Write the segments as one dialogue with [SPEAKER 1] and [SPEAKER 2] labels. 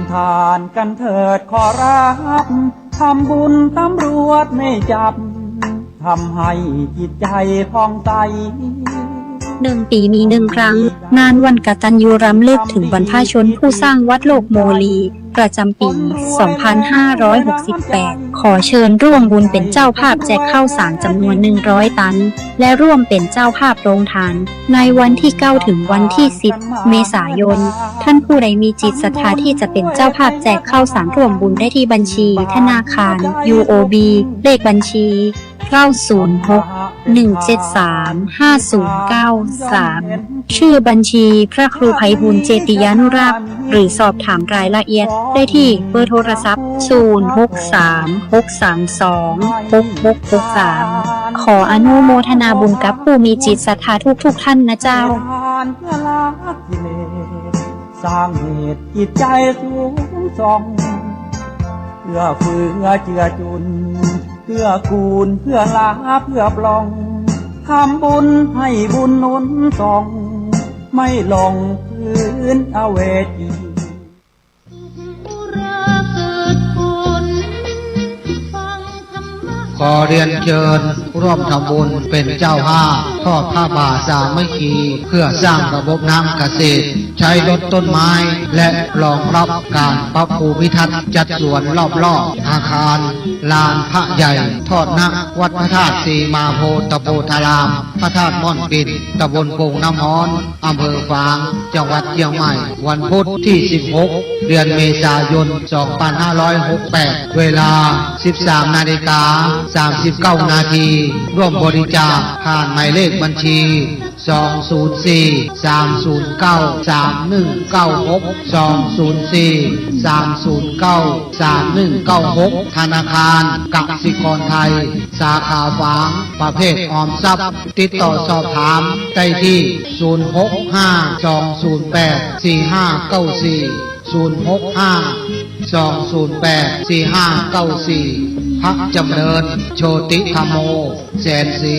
[SPEAKER 1] ำทานกันเถิดขอรับทำบุญตำรวจไม่จับทำให้จิตใจผ่องใส
[SPEAKER 2] 1 ปีมี1 ครั้งงานวันกตัญญูรำลึกถึงบรรพชนผู้สร้างวัดโลกโมลีประจำปี 2568 ขอเชิญร่วมบุญเป็นเจ้าภาพแจกข้าวสารจำนวน100 ตันและร่วมเป็นเจ้าภาพโรงทานในวันที่ 9 ถึงวันที่ 10 เมษายนท่านผู้ใดมีจิตศรัทธาที่จะเป็นเจ้าภาพแจกข้าวสารร่วมบุญได้ที่บัญชีธนาคาร UOB เลขบัญชี906-173-5093 ชื่อบัญชีพระครูไพบูลย์เจติยานุราชหรือสอบถามรายละเอียดได้ที่เบอร์โทรศัพท์ 0636326663 ขออนุโมทนาบุญกับผู้มีจิตศรัทธาทุกท่านนะเจ้า
[SPEAKER 1] สร้างเหตุจิตใจสูงส่องเพื่อเฟื่อเจือจุนเพื่อคูณเพื่อลาเพื่อปลองทำบุญให้บุญนุนส่องไม่ลงพื้นอเวจี
[SPEAKER 3] ขอเรียนเชิญร่วมทำบุญเป็นเจ้าภาพทอดผ้าป่าสามัคคีเพื่อสร้างระบบน้ำเกษตรใช้ลดต้นไม้และรองรับการปรับภูมิทัศน์จัดสวนรอบๆอาคารลานพระใหญ่ทอดณวัดพระธาตุสีมาโพตโพธารามพระธาตุม่อนปิดตำบลโป่งน้ำฮ้อนอำเภอฝางจังหวัดเชียงใหม่วันพุธที่ 16 เดือนเมษายน 2568 เวลา 13:39 น. ร่วมบริจาคผ่านหมายเลขบัญชี 204-309-3196 ธนาคารกสิกรไทยสาขาฝางประเภทออมทรัพย์ติดต่อสอบถามได้ที่ 065-208-4594 พระจำเริญโชติธรรมโมแสนศรี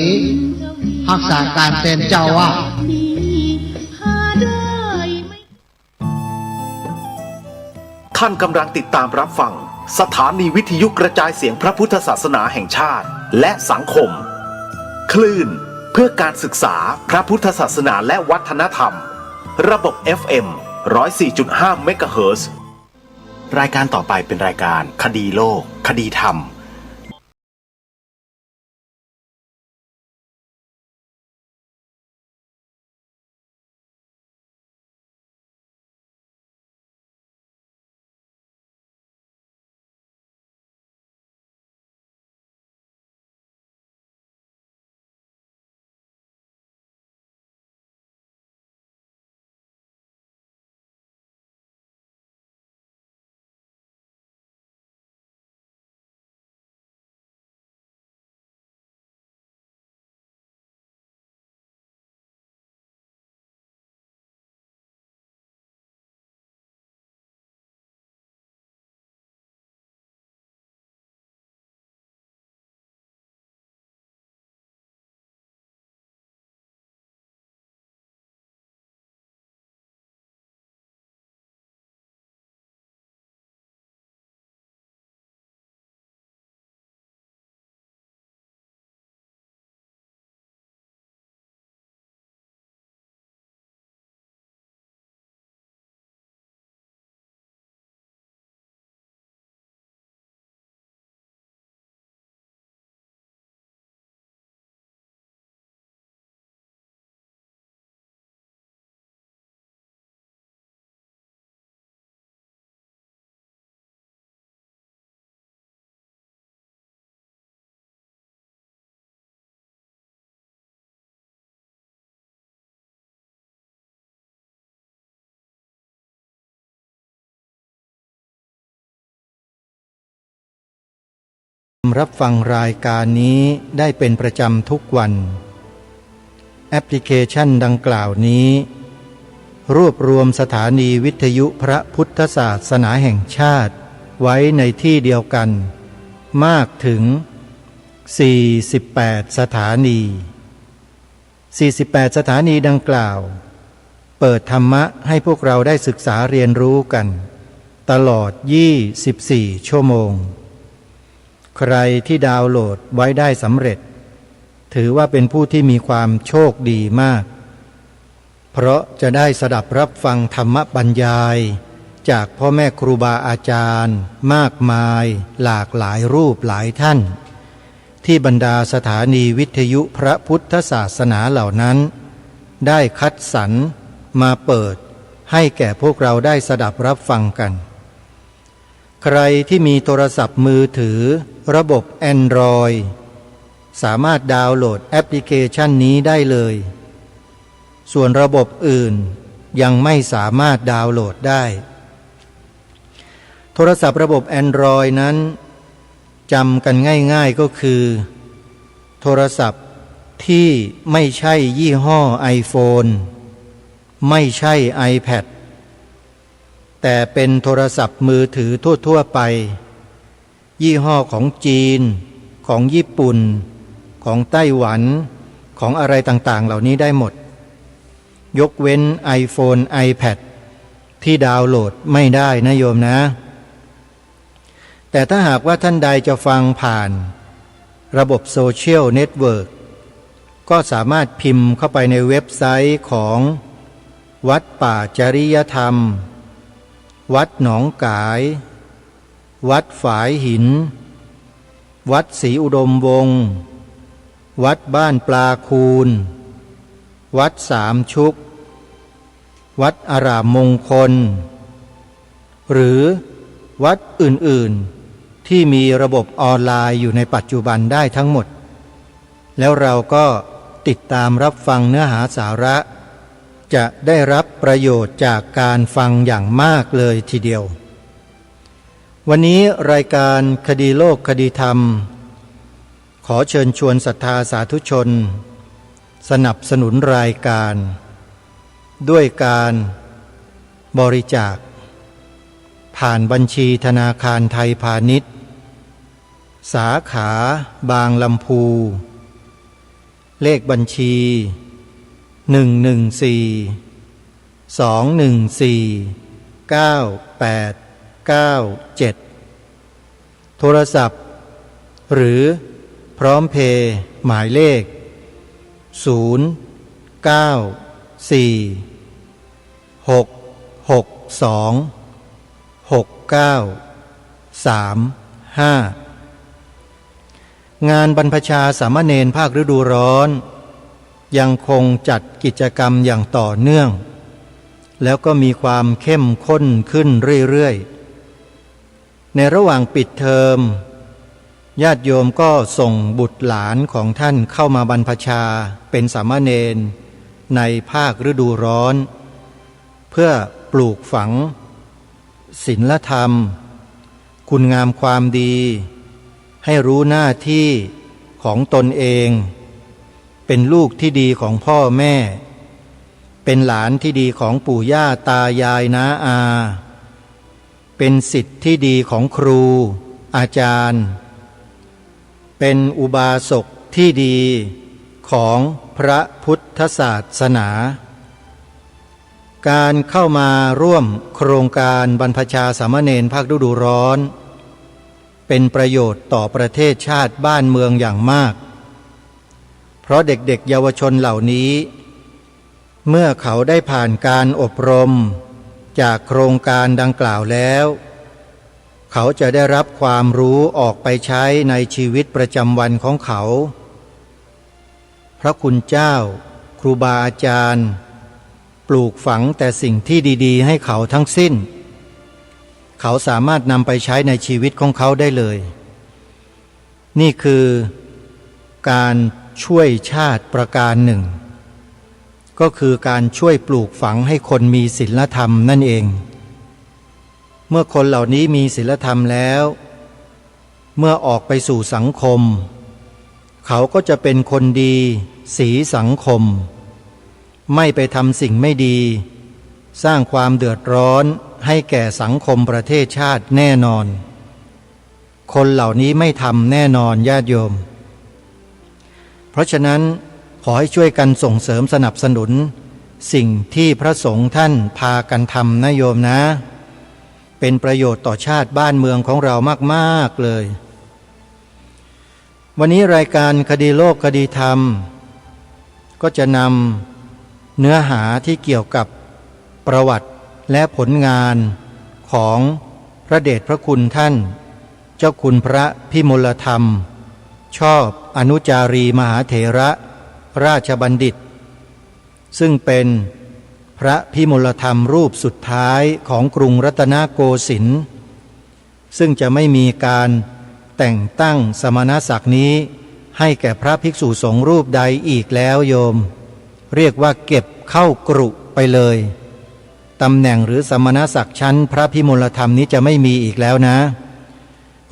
[SPEAKER 3] รักษาการเป็นเจ้าวาด
[SPEAKER 4] ท่านกำลังติดตามรับฟังสถานีวิทยุกระจายเสียงพระพุทธศาสนาแห่งชาติและสังคมคลื่นเพื่อการศึกษาพระพุทธศาสนาและวัฒนธรรมระบบ FM 104.5 เมกะเฮิรตซ์รายการต่อไปเป็นรายการคดีโลกคดีธรรม
[SPEAKER 5] รับฟังรายการนี้ได้เป็นประจำทุกวันแอปพลิเคชันดังกล่าวนี้รวบรวมสถานีวิทยุพระพุทธศาสนาแห่งชาติไว้ในที่เดียวกันมากถึง48สถานี48สถานีดังกล่าวเปิดธรรมะให้พวกเราได้ศึกษาเรียนรู้กัน ตลอด24ชั่วโมงใครที่ดาวน์โหลดไว้ได้สำเร็จถือว่าเป็นผู้ที่มีความโชคดีมากเพราะจะได้สดับรับฟังธรรมบรรยายจากพ่อแม่ครูบาอาจารย์มากมายหลากหลายรูปหลายท่านที่บรรดาสถานีวิทยุพระพุทธศาสนาเหล่านั้นได้คัดสรรมาเปิดให้แก่พวกเราได้สดับรับฟังกันใครที่มีโทรศัพท์มือถือระบบ Android สามารถดาวน์โหลดแอปพลิเคชันนี้ได้เลยส่วนระบบอื่นยังไม่สามารถดาวน์โหลดได้โทรศัพท์ระบบ Android นั้นจำกันง่ายๆก็คือโทรศัพท์ที่ไม่ใช่ยี่ห้อ iPhone ไม่ใช่ iPad แต่เป็นโทรศัพท์มือถือทั่วๆไปยี่ห้อของจีนของญี่ปุ่นของไต้หวันของอะไรต่างๆเหล่านี้ได้หมดยกเว้น iPhone iPad ที่ดาวน์โหลดไม่ได้นะโยมนะแต่ถ้าหากว่าท่านใดจะฟังผ่านระบบโซเชียลเน็ตเวิร์กก็สามารถพิมพ์เข้าไปในเว็บไซต์ของวัดป่าจริยธรรมวัดหนองกายวัดฝายหินวัดศรีอุดมวงศ์วัดบ้านปลาคูนวัดสามชุกวัดอารามมงคลหรือวัดอื่นๆที่มีระบบออนไลน์อยู่ในปัจจุบันได้ทั้งหมดแล้วเราก็ติดตามรับฟังเนื้อหาสาระจะได้รับประโยชน์จากการฟังอย่างมากเลยทีเดียววันนี้รายการคดีโลกคดีธรรมขอเชิญชวนศรัทธาสาธุชนสนับสนุนรายการด้วยการบริจาคผ่านบัญชีธนาคารไทยพาณิชย์สาขาบางลำพูเลขบัญชี114-214-9897โทรศัพท์หรือพร้อมเพย์หมายเลข094-662-6935งานบรรพชาสามเณรภาคฤดูร้อนยังคงจัดกิจกรรมอย่างต่อเนื่องแล้วก็มีความเข้มข้นขึ้นเรื่อยๆในระหว่างปิดเทอมญาติโยมก็ส่งบุตรหลานของท่านเข้ามาบรรพชาเป็นสามเณรในภาคฤดูร้อนเพื่อปลูกฝังศีลธรรมคุณงามความดีให้รู้หน้าที่ของตนเองเป็นลูกที่ดีของพ่อแม่เป็นหลานที่ดีของปู่ย่าตายายน้าอาเป็นศิษย์ที่ดีของครูอาจารย์เป็นอุบาสกที่ดีของพระพุทธศาสนาการเข้ามาร่วมโครงการบรรพชาสามเณรภาคฤดูร้อนเป็นประโยชน์ต่อประเทศชาติบ้านเมืองอย่างมากเพราะเด็กๆเยาวชนเหล่านี้เมื่อเขาได้ผ่านการอบรมจากโครงการดังกล่าวแล้วเขาจะได้รับความรู้ออกไปใช้ในชีวิตประจำวันของเขาพระคุณเจ้าครูบาอาจารย์ปลูกฝังแต่สิ่งที่ดีๆให้เขาทั้งสิ้นเขาสามารถนำไปใช้ในชีวิตของเขาได้เลยนี่คือการช่วยชาติประการหนึ่งก็คือการช่วยปลูกฝังให้คนมีศีลธรรมนั่นเองเมื่อคนเหล่านี้มีศีลธรรมแล้วเมื่อออกไปสู่สังคมเขาก็จะเป็นคนดีสีสังคมไม่ไปทำสิ่งไม่ดีสร้างความเดือดร้อนให้แก่สังคมประเทศชาติแน่นอนคนเหล่านี้ไม่ทำแน่นอนญาติโยมเพราะฉะนั้นขอให้ช่วยกันส่งเสริมสนับสนุนสิ่งที่พระสงฆ์ท่านพากันทำนะโยมนะเ เป็นประโยชน์ต่อชาติบ้านเมืองของเรามากๆเลยวันนี้รายการคดีโลกคดีธรรมก็จะนำเนื้อหาที่เกี่ยวกับประวัติและผลงานของพระเดชพระคุณท่านเจ้าคุณพระพิมลธรรมชอบอนุจารีมหาเถระราชบัณฑิตซึ่งเป็นพระพิมลธรรมรูปสุดท้ายของกรุงรัตนโกสินทร์ซึ่งจะไม่มีการแต่งตั้งสมณศักดิ์นี้ให้แก่พระภิกษุสงฆ์รูปใดอีกแล้วโยมเรียกว่าเก็บเข้ากรุไปเลยตำแหน่งหรือสมณศักดิ์ชั้นพระพิมลธรรมนี้จะไม่มีอีกแล้วนะ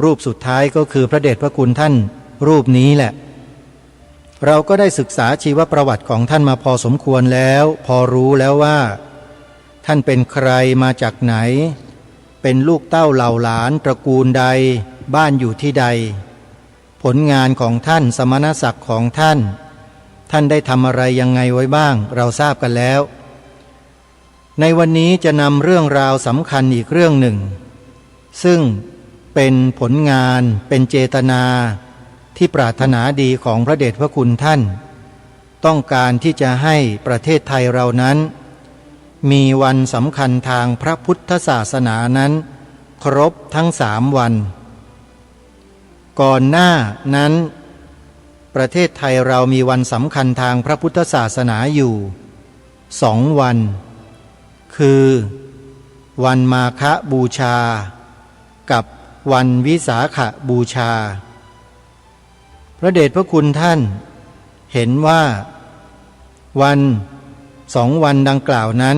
[SPEAKER 5] รูปสุดท้ายก็คือพระเดชพระคุณท่านรูปนี้แหละเราก็ได้ศึกษาชีวประวัติของท่านมาพอสมควรแล้วพอรู้แล้วว่าท่านเป็นใครมาจากไหนเป็นลูกเต้าเหล่าหลานตระกูลใดบ้านอยู่ที่ใดผลงานของท่านสมณศักดิ์ของท่านท่านได้ทำอะไรยังไงไว้บ้างเราทราบกันแล้วในวันนี้จะนำเรื่องราวสำคัญอีกเรื่องหนึ่งซึ่งเป็นผลงานเป็นเจตนาที่ปรารถนาดีของพระเดชพระคุณท่านต้องการที่จะให้ประเทศไทยเรานั้นมีวันสำคัญทางพระพุทธศาสนานั้นครบทั้ง3 วันก่อนหน้านั้นประเทศไทยเรามีวันสำคัญทางพระพุทธศาสนาอยู่2 วันคือวันมาฆบูชากับวันวิสาขบูชาพระเดชพระคุณท่านเห็นว่าวัน2 วันดังกล่าวนั้น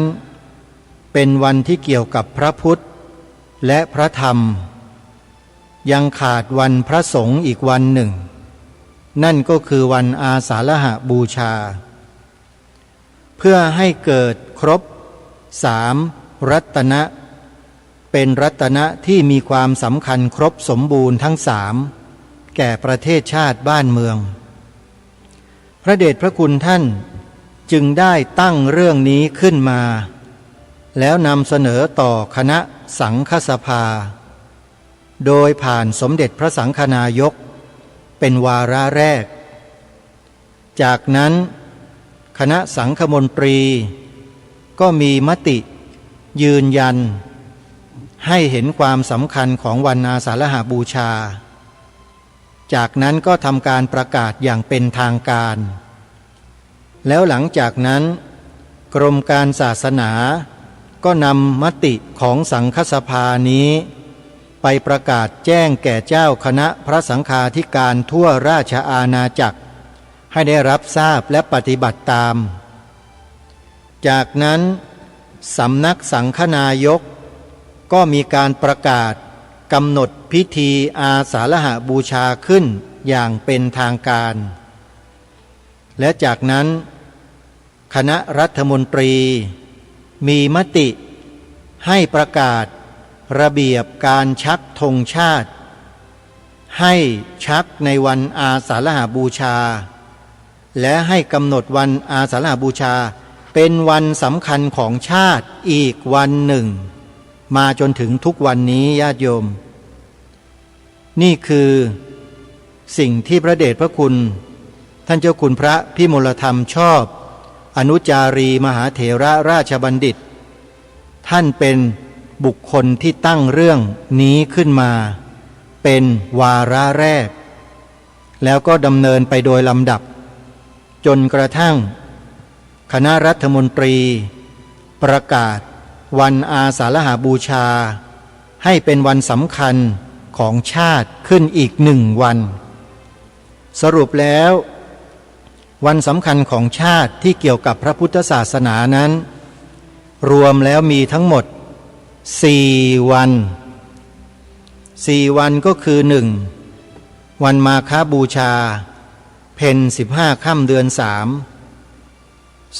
[SPEAKER 5] เป็นวันที่เกี่ยวกับพระพุทธและพระธรรมยังขาดวันพระสงฆ์อีกวันหนึ่งนั่นก็คือวันอาสาฬหบูชาเพื่อให้เกิดครบ3 รัตนะเป็นรัตนะที่มีความสำคัญครบสมบูรณ์ทั้ง3แก่ประเทศชาติบ้านเมืองพระเดชพระคุณท่านจึงได้ตั้งเรื่องนี้ขึ้นมาแล้วนำเสนอต่อคณะสังฆสภาโดยผ่านสมเด็จพระสังฆนายกเป็นวาระแรกจากนั้นคณะสังฆมนตรีก็มีมติยืนยันให้เห็นความสำคัญของวันอาสาฬหบูชาจากนั้นก็ทำการประกาศอย่างเป็นทางการแล้วหลังจากนั้นกรมการศาสนาก็นำมติของสังฆสภานี้ไปประกาศแจ้งแก่เจ้าคณะพระสังฆาธิการทั่วราชอาณาจักรให้ได้รับทราบและปฏิบัติตามจากนั้นสำนักสังฆนายกก็มีการประกาศกำหนดพิธีอาสาฬหบูชาขึ้นอย่างเป็นทางการและจากนั้นคณะรัฐมนตรีมีมติให้ประกาศระเบียบการชักธงชาติให้ชักในวันอาสาฬหบูชาและให้กำหนดวันอาสาฬหบูชาเป็นวันสำคัญของชาติอีกวันหนึ่งมาจนถึงทุกวันนี้ญาติโยมนี่คือสิ่งที่พระเดชพระคุณท่านเจ้าคุณพระพิมลธรรมชอบอนุจารีมหาเถระราชบัณฑิตท่านเป็นบุคคลที่ตั้งเรื่องนี้ขึ้นมาเป็นวาระแรกแล้วก็ดำเนินไปโดยลำดับจนกระทั่งคณะรัฐมนตรีประกาศวันอาสาฬหบูชาให้เป็นวันสำคัญของชาติขึ้นอีก1 วันสรุปแล้ววันสำคัญของชาติที่เกี่ยวกับพระพุทธศาสนานั้นรวมแล้วมีทั้งหมด4 วัน4 วันก็คือ1วันมาฆบูชาเพ็ญ15 ค่ำเดือน3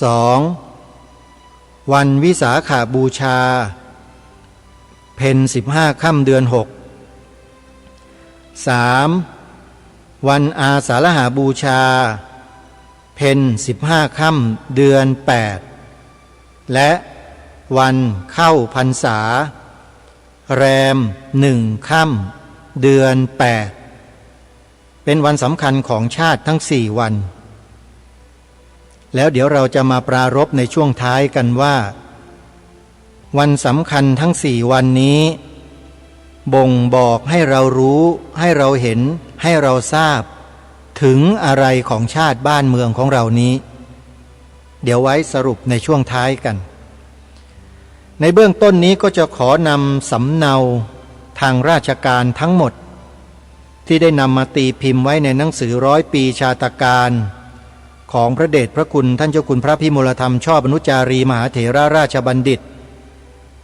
[SPEAKER 5] 2วันวิสาขบูชาเพ็ญ15 ค่ำเดือน6 3วันอาสาฬหบูชาเพ็ญ15 ค่ำเดือน8และวันเข้าพรรษา แรม1 ค่ำเดือน 8เป็นวันสำคัญของชาติทั้ง4 วันแล้วเดี๋ยวเราจะมาปรารภในช่วงท้ายกันว่าวันสำคัญทั้ง4 วันนี้บ่งบอกให้เรารู้ให้เราเห็นให้เราทราบถึงอะไรของชาติบ้านเมืองของเรานี้เดี๋ยวไว้สรุปในช่วงท้ายกันในเบื้องต้นนี้ก็จะขอนำสำเนาทางราชการทั้งหมดที่ได้นำมาตีพิมพ์ไว้ในหนังสือ100 ปีชาตการของพระเดชพระคุณท่านเจ้าคุณพระพิมลธรรมชอบอนุจารีมหาเถรราชบัณฑิต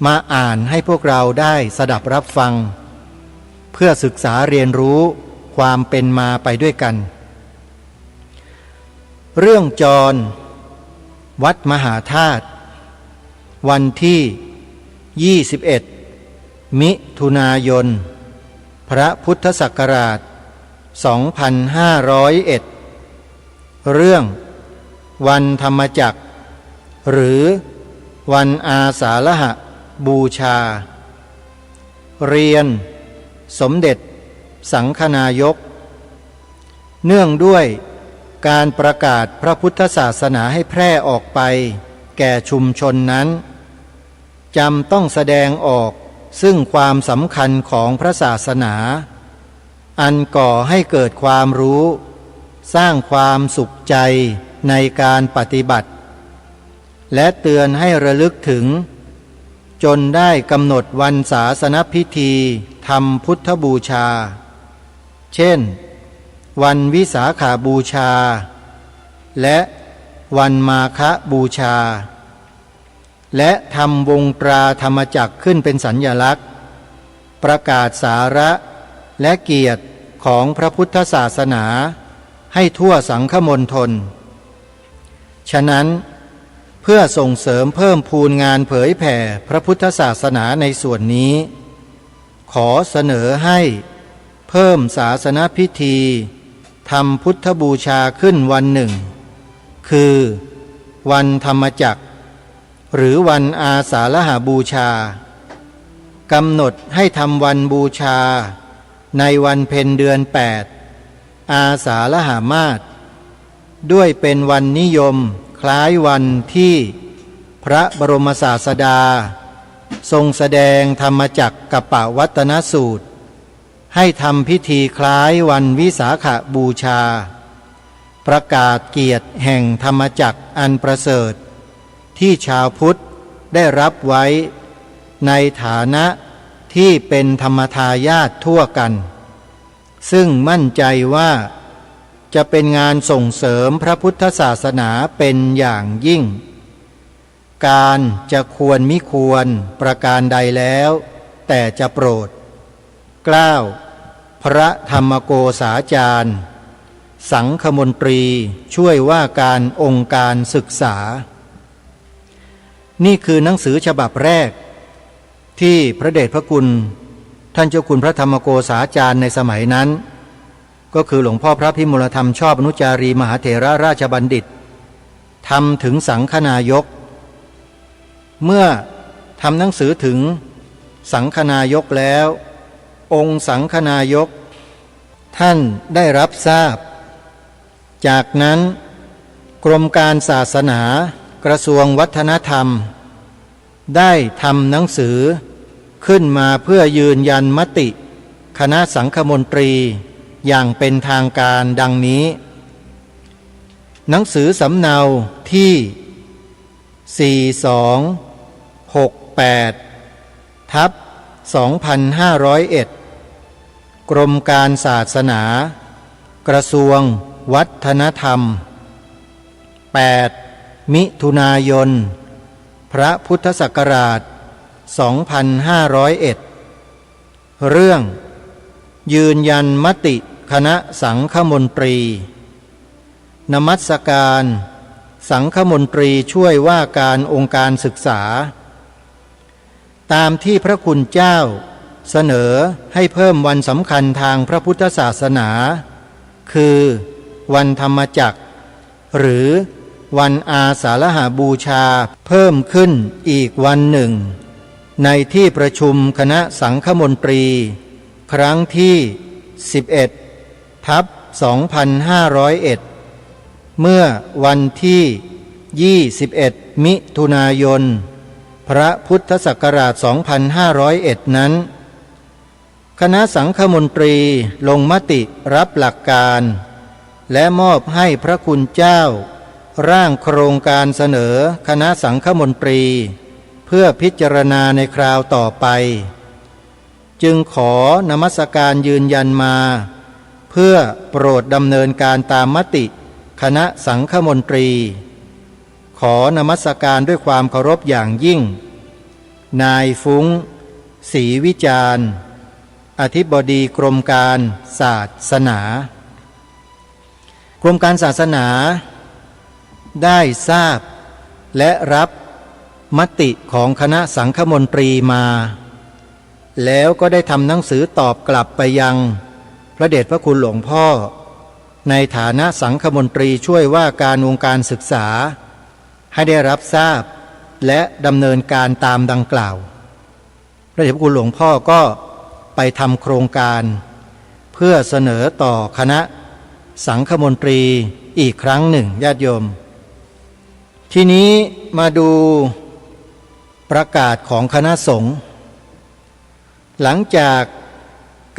[SPEAKER 5] มาอ่านให้พวกเราได้สดับรับฟังเพื่อศึกษาเรียนรู้ความเป็นมาไปด้วยกันเรื่องจรวัดมหาธาตุวันที่21 มิถุนายนพระพุทธศักราช 2501 เรื่องวันธรรมจักรหรือวันอาสาฬหบูชาเรียนสมเด็จสังฆนายกเนื่องด้วยการประกาศพระพุทธศาสนาให้แพร่ออกไปแก่ชุมชนนั้นจำต้องแสดงออกซึ่งความสำคัญของพระศาสนาอันก่อให้เกิดความรู้สร้างความสุขใจในการปฏิบัติและเตือนให้ระลึกถึงจนได้กำหนดวันศาสนพิธีทำพุทธบูชาเช่นวันวิสาขบูชาและวันมาฆบูชาและทำวงตราธรรมจักรขึ้นเป็นสัญญลักษณ์ประกาศสาระและเกียรติของพระพุทธศาสนาให้ทั่วสังฆมณฑลฉะนั้นเพื่อส่งเสริมเพิ่มพูนงานเผยแผ่พระพุทธศาสนาในส่วนนี้ขอเสนอให้เพิ่มศาสนพิธีทำพุทธบูชาขึ้นวันหนึ่งคือวันธรรมจักรหรือวันอาสาฬหบูชากำหนดให้ทำวันบูชาในวันเพ็ญเดือน 8อาสาฬหมาสด้วยเป็นวันนิยมคล้ายวันที่พระบรมศาสดาทรงแสดงธรรมจักรกัปปวัตนสูตรให้ทำพิธีคล้ายวันวิสาขบูชาประกาศเกียรติแห่งธรรมจักรอันประเสริฐที่ชาวพุทธได้รับไว้ในฐานะที่เป็นธรรมทายาททั่วกันซึ่งมั่นใจว่าจะเป็นงานส่งเสริมพระพุทธศาสนาเป็นอย่างยิ่งการจะควรมิควรประการใดแล้วแต่จะโปรดเกล้าพระธรรมโกษาจารย์สังฆมนตรีช่วยว่าการองค์การศึกษานี่คือหนังสือฉบับแรกที่พระเดชพระคุณท่านเจ้าคุณพระธรรมโกษาจารย์ในสมัยนั้นก็คือหลวงพ่อพระพิมลธรรมชอบอนุจารีมหาเถรราชบัณฑิตทำถึงสังฆนายกเมื่อทำหนังสือถึงสังฆนายกแล้วองค์สังฆนายกท่านได้รับทราบจากนั้นกรมการศาสนากระทรวงวัฒนธรรมได้ทำหนังสือขึ้นมาเพื่อยืนยันมติคณะสังฆมนตรีอย่างเป็นทางการดังนี้หนังสือสำเนาที่4268/2501กรมการศาสนากระทรวงวัฒนธรรม8มิถุนายนพระพุทธศักราช 2501 เรื่องยืนยันมติคณะสังฆมนตรีนมัสการสังฆมนตรีช่วยว่าการองค์การศึกษาตามที่พระคุณเจ้าเสนอให้เพิ่มวันสำคัญทางพระพุทธศาสนาคือวันธรรมจักรหรือวันอาสาฬหบูชาเพิ่มขึ้นอีกวันหนึ่ง ในที่ประชุมคณะสังฆมนตรีครั้งที่ 11/2501 เมื่อวันที่ 21 มิถุนายน พระพุทธศักราช 2501 นั้นคณะสังฆมนตรีลงมติรับหลักการและมอบให้พระคุณเจ้าร่างโครงการเสนอคณะสังฆมนตรีเพื่อพิจารณาในคราวต่อไปจึงขอนมัสการยืนยันมาเพื่อโปรดดำเนินการตามมติคณะสังฆมนตรีขอนมัสการด้วยความเคารพอย่างยิ่งนายฟุ้งศรีวิจารณ์อธิบดีกรมการศาสนากรมการศาสนาได้ทราบและรับมติของคณะสังฆมนตรีมาแล้วก็ได้ทำหนังสือตอบกลับไปยังพระเดชพระคุณหลวงพ่อในฐานะสังฆมนตรีช่วยว่าการวงการศึกษาให้ได้รับทราบและดำเนินการตามดังกล่าวพระเดชพระคุณหลวงพ่อก็ไปทำโครงการเพื่อเสนอต่อคณะสังฆมนตรีอีกครั้งหนึ่งญาติโยมทีนี้มาดูประกาศของคณะสงฆ์หลังจาก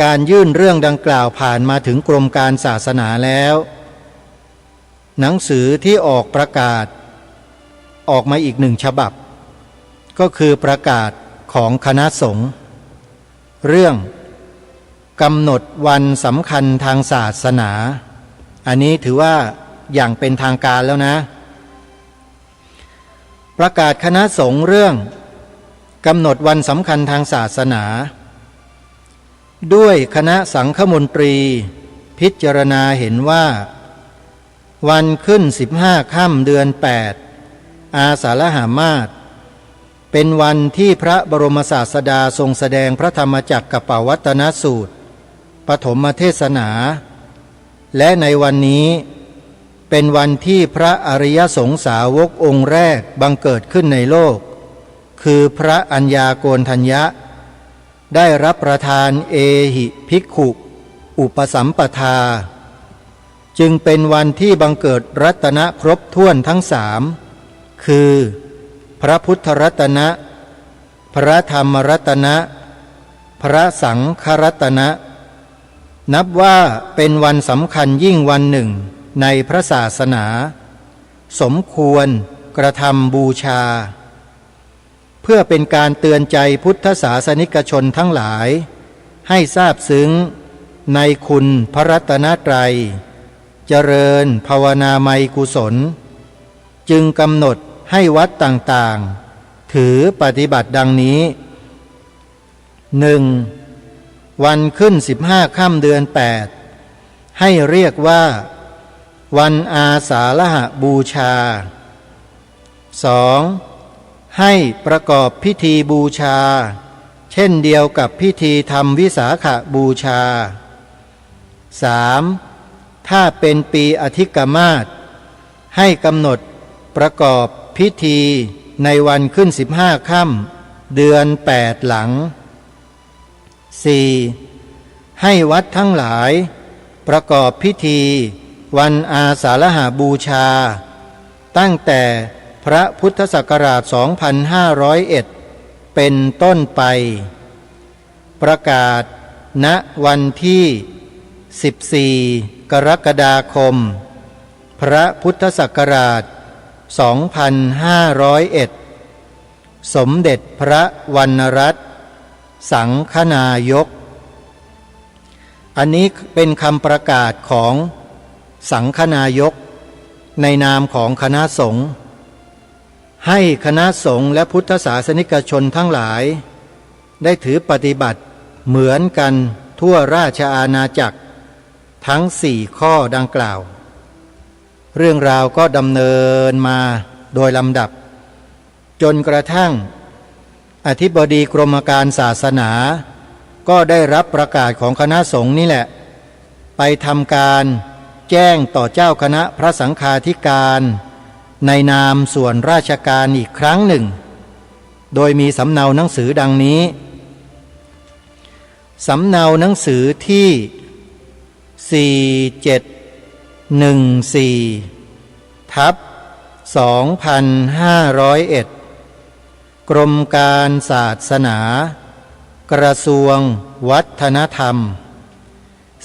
[SPEAKER 5] การยื่นเรื่องดังกล่าวผ่านมาถึงกรมการศาสนาแล้วหนังสือที่ออกประกาศออกมาอีกหนึ่งฉบับก็คือประกาศของคณะสงฆ์เรื่องกำหนดวันสำคัญทางศาสนาอันนี้ถือว่าอย่างเป็นทางการแล้วนะประกาศคณะสงฆ์เรื่องกำหนดวันสำคัญทางศาสนาด้วยคณะสังฆมนตรีพิจารณาเห็นว่าวันขึ้น15 ค่ำเดือน 8 อาสาฬหมาสเป็นวันที่พระบรมศาสดาทรงแสดงพระธรรมจักรกัปปวัตนสูตรปฐมเทศนาและในวันนี้เป็นวันที่พระอริยสงสาวกองค์แรกบังเกิดขึ้นในโลกคือพระอัญญาโกณทัญญะได้รับประทานเอหิภิกขุอุปสัมปทาจึงเป็นวันที่บังเกิดรัตนะครบถ้วนทั้งสามคือพระพุทธรัตนะพระธรรมรัตนะพระสังฆรัตนะนับว่าเป็นวันสำคัญยิ่งวันหนึ่งในพระศาสนาสมควรกระทำบูชาเพื่อเป็นการเตือนใจพุทธศาสนิกชนทั้งหลายให้ทราบซึ้งในคุณพระรัตนตรัยเจริญภาวนาไมยกุศลจึงกำหนดให้วัดต่างๆถือปฏิบัติดังนี้ 1. วันขึ้น15 ค่ำเดือน 8ให้เรียกว่าวันอาสาฬหบูชา 2. ให้ประกอบพิธีบูชาเช่นเดียวกับพิธีทำวิสาขบูชา 3. ถ้าเป็นปีอธิกมาสให้กำหนดประกอบพิธีในวันขึ้น15 ค่ำเดือน 8 หลัง 4. ให้วัดทั้งหลายประกอบพิธีวันอาสาฬหบูชาตั้งแต่พระพุทธศักราช 2501 เป็นต้นไปประกาศณวันที่ 14 กรกฎาคม พระพุทธศักราช 2501 สมเด็จพระวรรณรัตน์สังฆนายกอันนี้เป็นคำประกาศของสังฆนายกในนามของคณะสงฆ์ให้คณะสงฆ์และพุทธศาสนิกชนทั้งหลายได้ถือปฏิบัติเหมือนกันทั่วราชอาณาจักรทั้ง4 ข้อดังกล่าวเรื่องราวก็ดำเนินมาโดยลำดับจนกระทั่งอธิบดีกรมการศาสนาก็ได้รับประกาศของคณะสงฆ์นี่แหละไปทำการแจ้งต่อเจ้าคณะพระสังฆาธิการในนามส่วนราชการอีกครั้งหนึ่ง โดยมีสำเนาหนังสือดังนี้สำเนาหนังสือที่4714ทับ2501กรมการศาสนากระทรวงวัฒนธรรม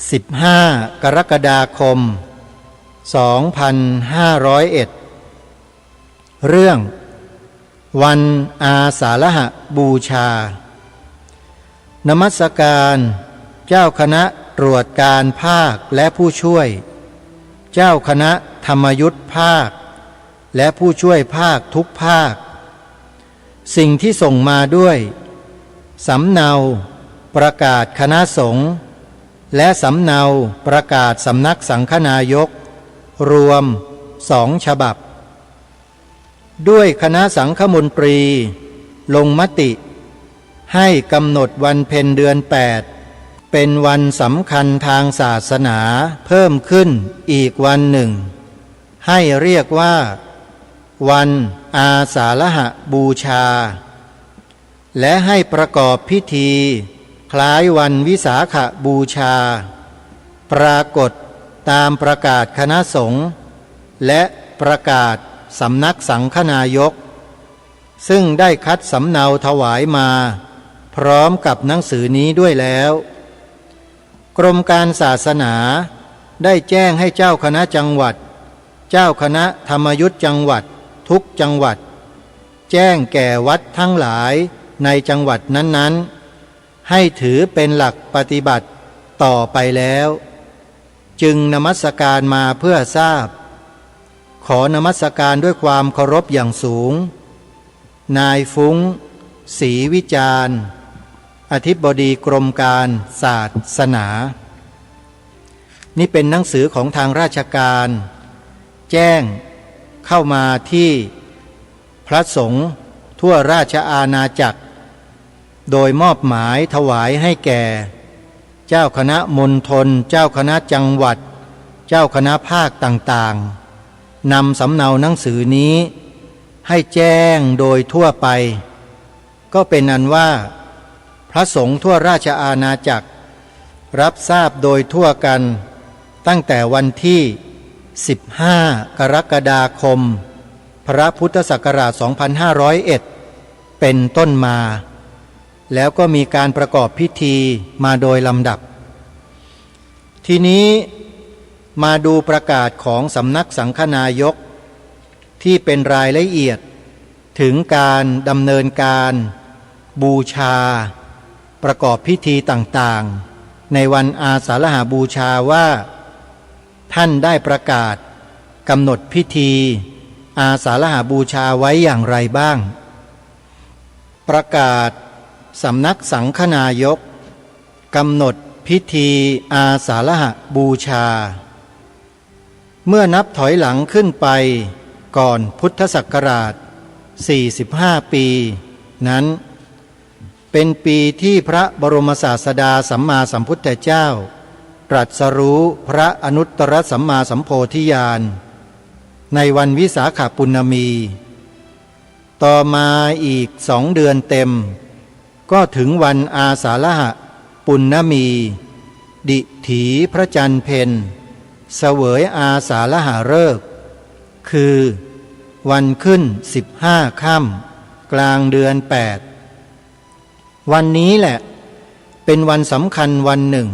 [SPEAKER 5] 15กรกฎาคม2501เรื่องวันอาสาฬหบูชานมัสการเจ้าคณะตรวจการภาคและผู้ช่วยเจ้าคณะธรรมยุทธภาคและผู้ช่วยภาคทุกภาคสิ่งที่ส่งมาด้วยสำเนาประกาศคณะสงฆ์และสำเนาประกาศสำนักสังฆนายกรวม2 ฉบับด้วยคณะสังฆมนตรีลงมติให้กำหนดวันเพ็ญเดือน8เป็นวันสำคัญทางศาสนาเพิ่มขึ้นอีกวันหนึ่งให้เรียกว่าวันอาสาฬหบูชาและให้ประกอบพิธีคล้ายวันวิสาขบูชาปรากฏตามประกาศคณะสงฆ์และประกาศสำนักสังฆนายกซึ่งได้คัดสำเนาถวายมาพร้อมกับหนังสือนี้ด้วยแล้วกรมการศาสนาได้แจ้งให้เจ้าคณะจังหวัดเจ้าคณะธรรมยุทธจังหวัดทุกจังหวัดแจ้งแก่วัดทั้งหลายในจังหวัดนั้นๆให้ถือเป็นหลักปฏิบัติต่อไปแล้วจึงนมัสการมาเพื่อทราบขอนมัสการด้วยความเคารพอย่างสูงนายฟุ้งศรีวิจารณ์อธิบดีกรมการศาสนานี่เป็นหนังสือของทางราชการแจ้งเข้ามาที่พระสงฆ์ทั่วราชอาณาจักรโดยมอบหมายถวายให้แก่เจ้าคณะมณฑลเจ้าคณะจังหวัดเจ้าคณะภาคต่างๆนำสำเนาหนังสือนี้ให้แจ้งโดยทั่วไปก็เป็นอันว่าพระสงฆ์ทั่วราชอาณาจักรรับทราบโดยทั่วกันตั้งแต่วันที่15กรกฎาคมพระพุทธศักราช2501เป็นต้นมาแล้วก็มีการประกอบพิธีมาโดยลำดับทีนี้มาดูประกาศของสำนักสังฆนายกที่เป็นรายละเอียดถึงการดำเนินการบูชาประกอบพิธีต่างๆในวันอาสาฬหบูชาว่าท่านได้ประกาศกำหนดพิธีอาสาฬหบูชาไว้อย่างไรบ้างประกาศสำนักสังฆนายกกำหนดพิธีอาสาฬหบูชาเมื่อนับถอยหลังขึ้นไปก่อนพุทธศักราช45ปีนั้นเป็นปีที่พระบรมศาสดาสัมมาสัมพุทธเจ้าตรัสรู้พระอนุตตรสัมมาสัมโพธิญาณในวันวิสาขปุณณมีต่อมาอีก2 เดือนเต็มก็ถึงวันอาสาฬหปุณณมีดิถีพระจันทร์เพ็ญเสวยอาสาฬหฤกษ์คือวันขึ้น15ค่ำกลางเดือน8วันนี้แหละเป็นวันสำคัญวันหนึ่ง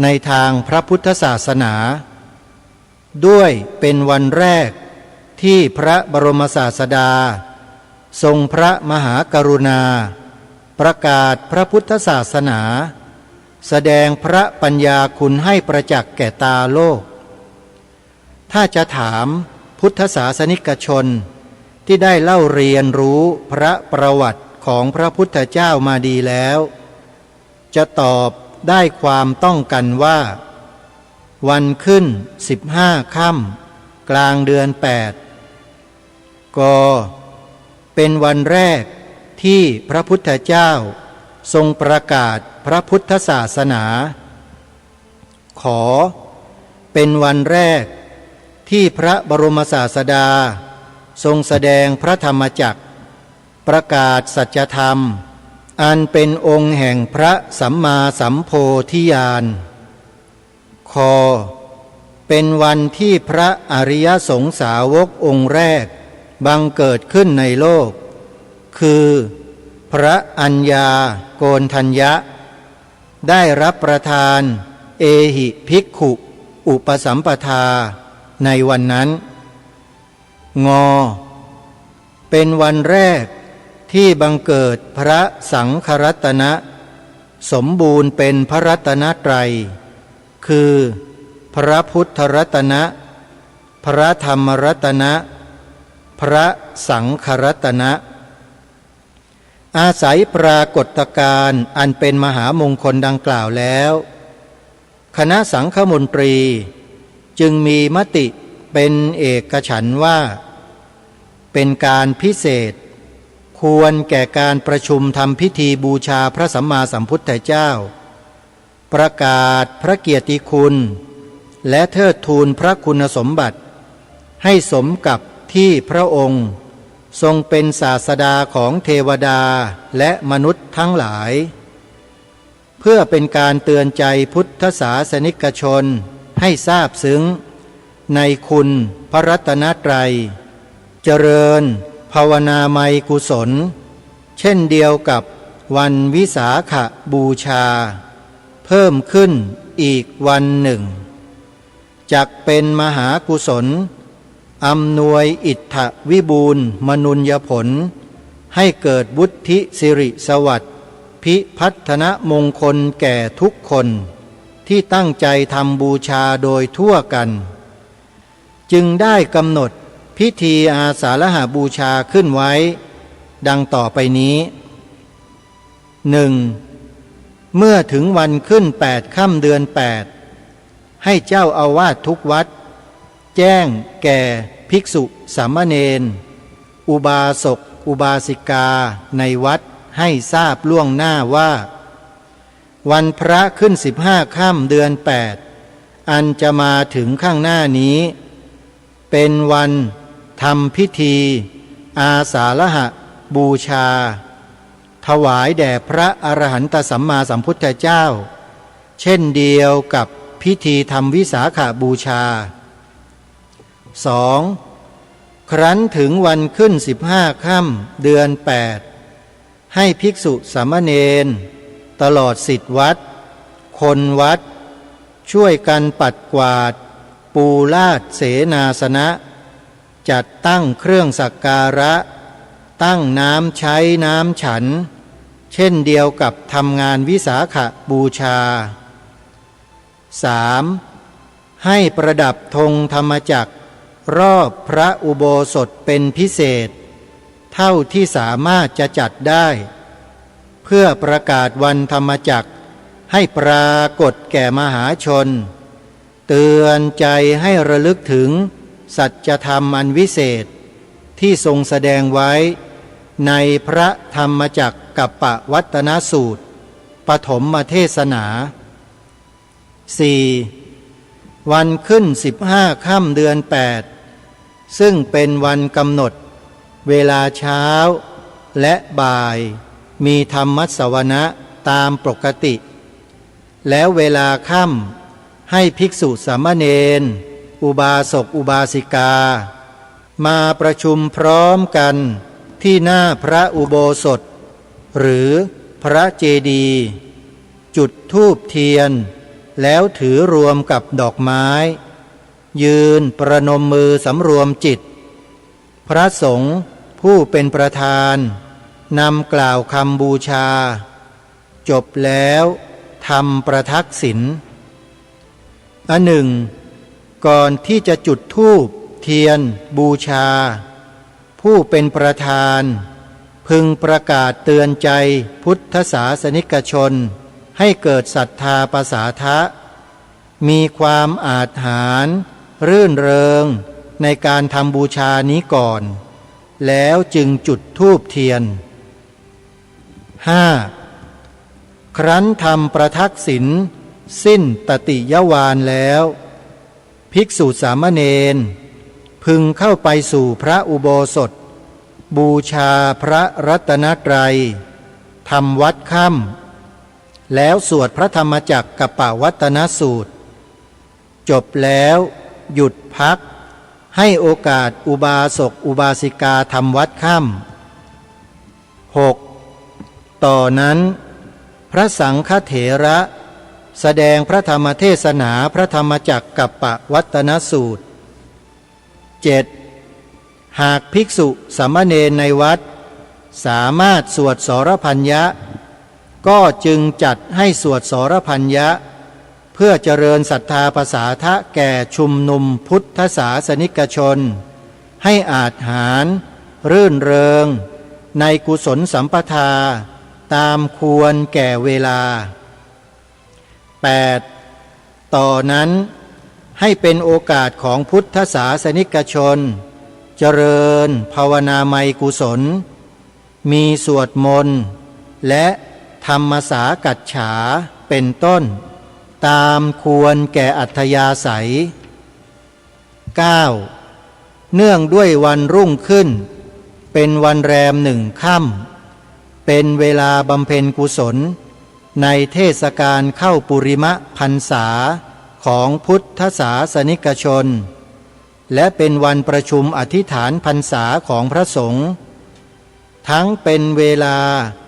[SPEAKER 5] ในทางพระพุทธศาสนาด้วยเป็นวันแรกที่พระบรมศาสดาทรงพระมหากรุณาประกาศพระพุทธศาสนาแสดงพระปัญญาคุณให้ประจักษ์แก่ตาโลกถ้าจะถามพุทธศาสนิกชนที่ได้เล่าเรียนรู้พระประวัติของพระพุทธเจ้ามาดีแล้วจะตอบได้ความต้องกันว่าวันขึ้น15ค่ำกลางเดือน8ก็เป็นวันแรกที่พระพุทธเจ้าทรงประกาศพระพุทธศาสนาขอเป็นวันแรกที่พระบรมศาสดาทรงแสดงพระธรรมจักร ประกาศสัจธรรมอันเป็นองค์แห่งพระสัมมาสัมโพธิญาณคเป็นวันที่พระอริยสงสาวกองค์แรกบังเกิดขึ้นในโลกคือพระอัญญาโกณฑัญญะได้รับประทานเอหิภิกขุอุปสัมปทาในวันนั้นงเป็นวันแรกที่บังเกิดพระสังฆรัตนะสมบูรณ์เป็นพระรัตนตรัยคือพระพุทธรัตนะพระธรรมรัตนะพระสังฆรัตนะอาศัยปรากฏการณ์อันเป็นมหามงคลดังกล่าวแล้วคณะสังฆมนตรีจึงมีมติเป็นเอกฉันท์ว่าเป็นการพิเศษควรแก่การประชุมทำพิธีบูชาพระสัมมาสัมพุทธเจ้าประกาศพระเกียรติคุณและเทิดทูนพระคุณสมบัติให้สมกับที่พระองค์ทรงเป็นศาสดาของเทวดาและมนุษย์ทั้งหลายเพื่อเป็นการเตือนใจพุทธศาสนิกชนให้ทราบซึ้งในคุณพระรัตนตรัยเจริญภาวนาไมยกุศลเช่นเดียวกับวันวิสาขบูชาเพิ่มขึ้นอีกวันหนึ่งจักเป็นมหากุศลอำนวยอิทธวิบูลย์มนุญญผลให้เกิดบุธิสิริสวัสดิ์พิพัฒนมงคลแก่ทุกคนที่ตั้งใจทำบูชาโดยทั่วกันจึงได้กำหนดพิธีอาสาฬหบูชาขึ้นไว้ดังต่อไปนี้ 1. เมื่อถึงวันขึ้น8 ค่ำเดือน 8ให้เจ้าอาวาสทุกวัดแจ้งแก่ภิกษุสามเณรอุบาสกอุบาสิกาในวัดให้ทราบล่วงหน้าว่าวันพระขึ้น15 ค่ำเดือน 8อันจะมาถึงข้างหน้านี้เป็นวันทำพิธีอาสาฬหบูชาถวายแด่พระอรหันตสัมมาสัมพุทธเจ้าเช่นเดียวกับพิธีทำวิสาขบูชา 2. ครั้นถึงวันขึ้น15 ค่ำเดือน 8ให้ภิกษุสามเณรตลอดศิษย์วัดคนวัดช่วยกันปัดกวาดปูลาดเสนาสนะจัดตั้งเครื่องสักการะตั้งน้ำใช้น้ำฉันเช่นเดียวกับทำงานวิสาขบูชา 3. ให้ประดับธงธรรมจักรรอบพระอุโบสถเป็นพิเศษเท่าที่สามารถจะจัดได้เพื่อประกาศวันธรรมจักรให้ปรากฏแก่มหาชนเตือนใจให้ระลึกถึงสัจธรรมอันวิเศษที่ทรงแสดงไว้ในพระธรรมจักรกัปปวัตนสูตรปฐมเทศนา 4. วันขึ้น15 ค่ำเดือน 8ซึ่งเป็นวันกำหนดเวลาเช้าและบ่ายมีธรรมสวนะตามปกติแล้วเวลาค่ำให้ภิกษุสามเณรอุบาสกอุบาสิกามาประชุมพร้อมกันที่หน้าพระอุโบสถหรือพระเจดีย์จุดธูปเทียนแล้วถือรวมกับดอกไม้ยืนประนมมือสำรวมจิตพระสงฆ์ผู้เป็นประธานนำกล่าวคำบูชาจบแล้วทำประทักษิณอันหนึ่งก่อนที่จะจุดธูปเทียนบูชาผู้เป็นประธานพึงประกาศเตือนใจพุทธศาสนิกชนให้เกิดศรัทธาประสาทะมีความอาจหาญรื่นเริงในการทำบูชานี้ก่อนแล้วจึงจุดธูปเทียน 5. ครั้นทำประทักษิณสิ้นตติยวานแล้วภิกษุสามเณรพึงเข้าไปสู่พระอุโบสถ บูชาพระรัตนตรัยทำวัดค่ำแล้วสวดพระธรรมจักรกัปปวัตนสูตรจบแล้วหยุดพักให้โอกาสอุบาสกอุบาสิกาทำวัดค่ำ 6. ต่อนั้นพระสังฆเถระแสดงพระธรรมเทศนาพระธรรมจักรกัปปวัตนสูตร 7. หากภิกษุสามเณรในวัดสามารถสวดสรพัญญะก็จึงจัดให้สวดสรพัญญะเพื่อเจริญศรัทธาภาษาทะแก่ชุมนุมพุทธศาสนิกชนให้อาจหารรื่นเริงในกุศลสัมปทาตามควรแก่เวลา 8. ต่อนั้นให้เป็นโอกาสของพุทธศาสนิกชนเจริญภาวนาไมยกุศลมีสวดมนต์และธรรมสากัจฉาเป็นต้นตามควรแก่อัธยาศัย 9. เนื่องด้วยวันรุ่งขึ้นเป็นวันแรม1 ค่ำเป็นเวลาบำเพ็ญกุศลในเทศกาลเข้าปุริมะพรรษาของพุทธศาสนิกชนและเป็นวันประชุมอธิษฐานพรรษาของพระสงฆ์ทั้งเป็นเวลา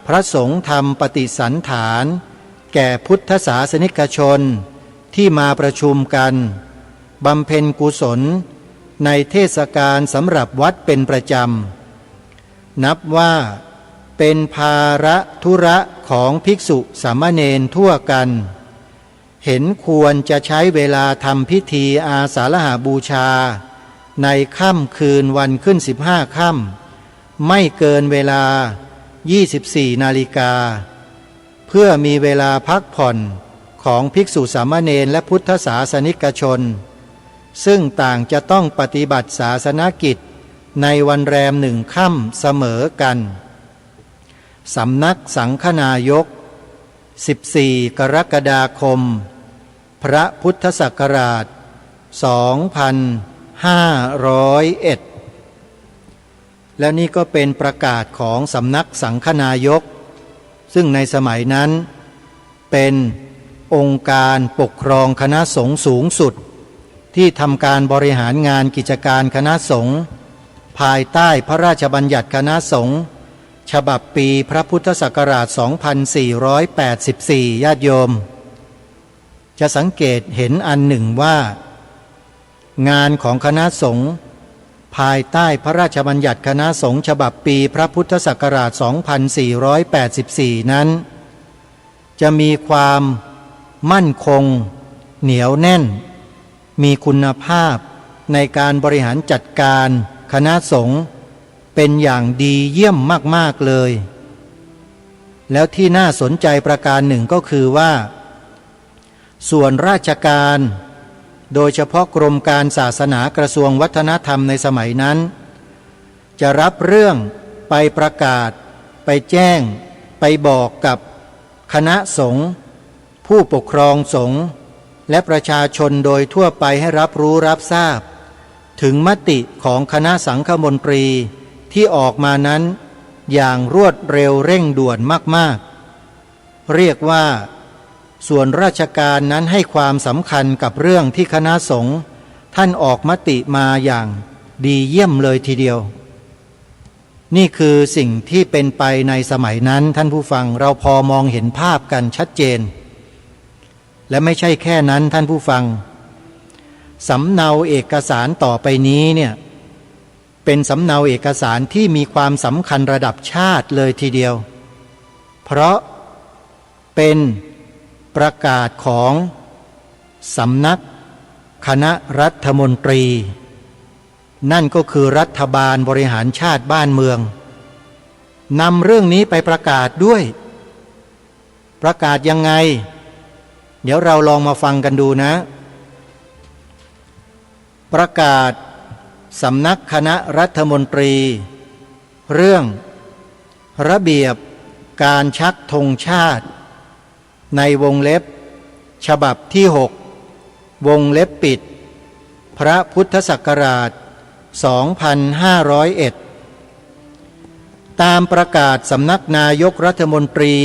[SPEAKER 5] พระสงฆ์ทำปฏิสันถานแก่พุทธศาสนิกชนที่มาประชุมกันบำเพ็ญกุศลในเทศกาลสำหรับวัดเป็นประจำนับว่าเป็นภาระธุระของภิกษุสามเณรทั่วกันเห็นควรจะใช้เวลาทำพิธีอาสาฬหบูชาในค่ำคืนวันขึ้น15 ค่ำไม่เกินเวลา24 นาฬิกาเพื่อมีเวลาพักผ่อนของภิกษุสามเณรและพุทธศาสนิกชนซึ่งต่างจะต้องปฏิบัติศาสนกิจในวันแรม1 ค่ำเสมอกันสำนักสังฆนายก14 กรกฎาคมพระพุทธศักราช 2501 แล้วนี่ก็เป็นประกาศของสำนักสังฆนายกซึ่งในสมัยนั้นเป็นองค์การปกครองคณะสงฆ์สูงสุดที่ทำการบริหารงานกิจการคณะสงฆ์ภายใต้พระราชบัญญัติคณะสงฆ์ฉบับปีพระพุทธศักราช 2484 ญาติโยมจะสังเกตเห็นอันหนึ่งว่างานของคณะสงฆ์ภายใต้พระราชบัญญัติคณะสงฆ์ฉบับปีพระพุทธศักราช 2484 นั้นจะมีความมั่นคงเหนียวแน่นมีคุณภาพในการบริหารจัดการคณะสงฆ์เป็นอย่างดีเยี่ยมมากๆเลยแล้วที่น่าสนใจประการหนึ่งก็คือว่าส่วนราชการโดยเฉพาะกรมการศาสนากระทรวงวัฒนธรรมในสมัยนั้นจะรับเรื่องไปประกาศไปแจ้งไปบอกกับคณะสงฆ์ผู้ปกครองสงฆ์และประชาชนโดยทั่วไปให้รับรู้รับทราบถึงมติของคณะสังฆมนตรีที่ออกมานั้นอย่างรวดเร็วเร่งด่วนมากๆเรียกว่าส่วนราชการนั้นให้ความสำคัญกับเรื่องที่คณะสงฆ์ท่านออกมติมาอย่างดีเยี่ยมเลยทีเดียวนี่คือสิ่งที่เป็นไปในสมัยนั้นท่านผู้ฟังเราพอมองเห็นภาพกันชัดเจนและไม่ใช่แค่นั้นท่านผู้ฟังสำเนาเอกสารต่อไปนี้เนี่ยเป็นสำเนาเอกสารที่มีความสำคัญระดับชาติเลยทีเดียวเพราะเป็นประกาศของสำนักคณะรัฐมนตรีนั่นก็คือรัฐบาลบริหารชาติบ้านเมืองนำเรื่องนี้ไปประกาศด้วยประกาศยังไงเดี๋ยวเราลองมาฟังกันดูนะประกาศสำนักคณะรัฐมนตรีเรื่องระเบียบการชักธงชาติในวงเล็บฉบับที่6วงเล็บปิดพระพุทธศักราช 2501 ตามประกาศสำนักนายกรัฐมนตรี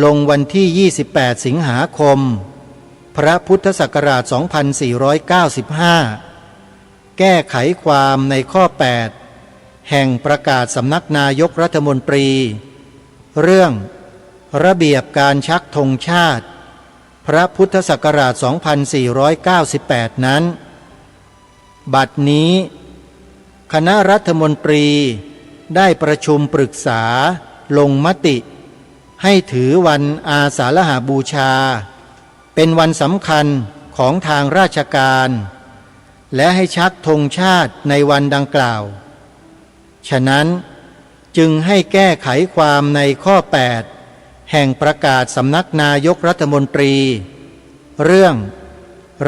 [SPEAKER 5] ลงวันที่ 28 สิงหาคม พระพุทธศักราช 2495 แก้ไขความในข้อ 8 แห่งประกาศสำนักนายกรัฐมนตรี เรื่องระเบียบการชักธงชาติพระพุทธศักราช 2498 นั้น บัดนี้คณะรัฐมนตรีได้ประชุมปรึกษาลงมติให้ถือวันอาสาฬหบูชาเป็นวันสำคัญของทางราชการและให้ชักธงชาติในวันดังกล่าวฉะนั้นจึงให้แก้ไขความในข้อ 8 แห่งประกาศสำนักนายกรัฐมนตรีเรื่อง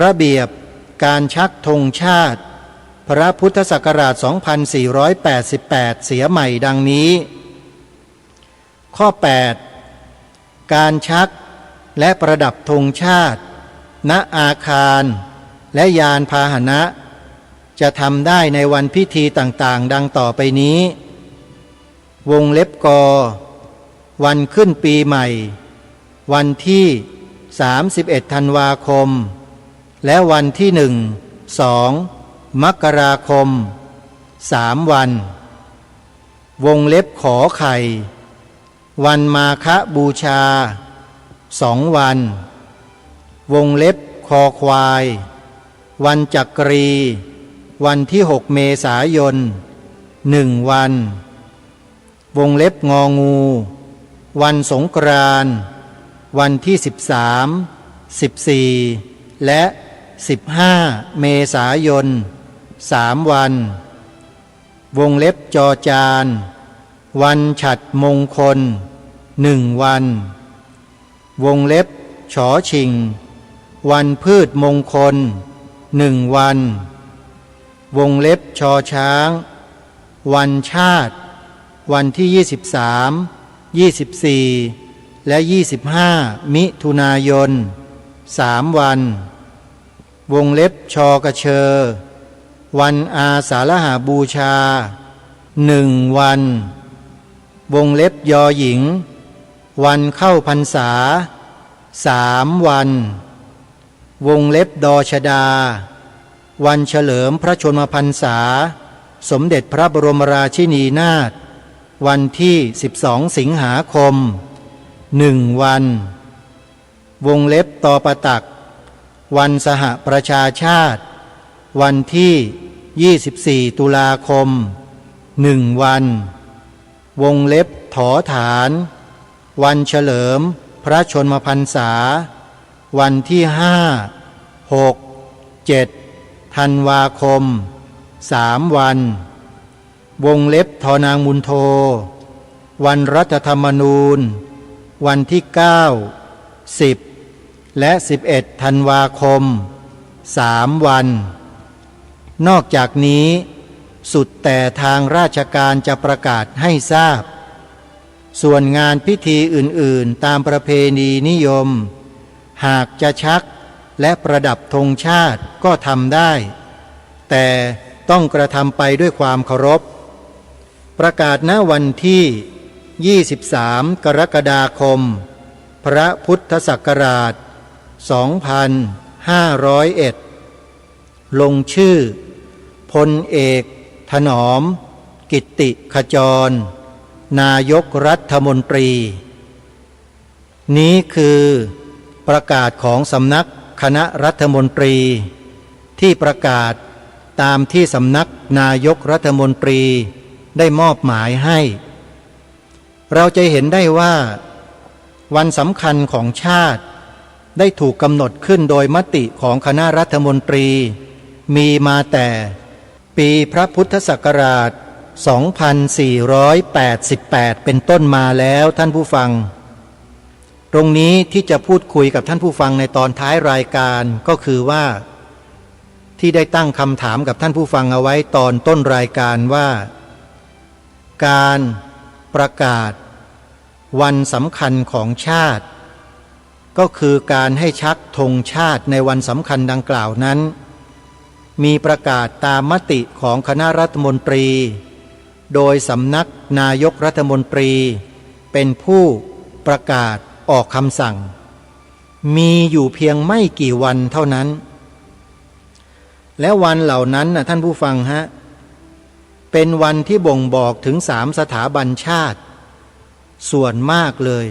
[SPEAKER 5] ระเบียบการชักธงชาติพระพุทธศักราช 2488 เสียใหม่ดังนี้ข้อ 8 การชักและประดับธงชาติณอาคารและยานพาหนะจะทำได้ในวันพิธีต่างๆดังต่อไปนี้วงเล็บกวันขึ้นปีใหม่วันที่31 ธันวาคมและวันที่1-2 มกราคม3 วันวงเล็บขอไข่วันมาฆบูชา2 วันวงเล็บคอควายวันจักรีวันที่6 เมษายน1 วันวงเล็บงองูวันสงกรานต์วันที่13 14 และ15 เมษายน3 วันวงเล็บจอจานวันฉัตรมงคล1 วันวงเล็บฉอชิงวันพืชมงคล1 วันวงเล็บชอช้างวันชาติวันที่23 24 และ25 มิถุนายน3 วันวงเล็บชอกระเชอวันอาสาฬหบูชา1 วันวงเล็บยอหญิงวันเข้าพรรษา3 วันวงเล็บดอชดาวันเฉลิมพระชนมพรรษาสมเด็จพระบรมราชินีนาถวันที่12 สิงหาคม1 วันวงเล็บตอปตักวันสหประชาชาติวันที่24 ตุลาคม1 วันวงเล็บถอฐานวันเฉลิมพระชนมพรรษาวันที่5 6 7 ธันวาคม3 วันวงเล็บทอนางมุนโทวันรัฐธรรมนูญวันที่9 10 และ 11 ธันวาคม3 วันนอกจากนี้สุดแต่ทางราชการจะประกาศให้ทราบส่วนงานพิธีอื่นๆตามประเพณีนิยมหากจะชักและประดับธงชาติก็ทำได้แต่ต้องกระทำไปด้วยความเคารพประกาศณวันที่23 กรกฎาคมพระพุทธศักราช 2501 ลงชื่อพลเอกถนอมกิตติขจรนายกรัฐมนตรีนี้คือประกาศของสำนักคณะรัฐมนตรีที่ประกาศตามที่สำนักนายกรัฐมนตรีได้มอบหมายให้เราจะเห็นได้ว่าวันสำคัญของชาติได้ถูกกำหนดขึ้นโดยมติของคณะรัฐมนตรีมีมาแต่ปีพระพุทธศักราช 2488 เป็นต้นมาแล้วท่านผู้ฟังตรงนี้ที่จะพูดคุยกับท่านผู้ฟังในตอนท้ายรายการก็คือว่าที่ได้ตั้งคำถามกับท่านผู้ฟังเอาไว้ตอนต้นรายการว่าการประกาศวันสำคัญของชาติก็คือการให้ชักธงชาติในวันสำคัญดังกล่าวนั้นมีประกาศตามมติของคณะรัฐมนตรี โดยสำนักนายกรัฐมนตรีเป็นผู้ประกาศออกคำสั่งมีอยู่เพียงไม่กี่วันเท่านั้นและวันเหล่านั้นท่านผู้ฟังฮะเป็นวันที่บ่งบอกถึง3 สถาบันชาติส่วนมากเลย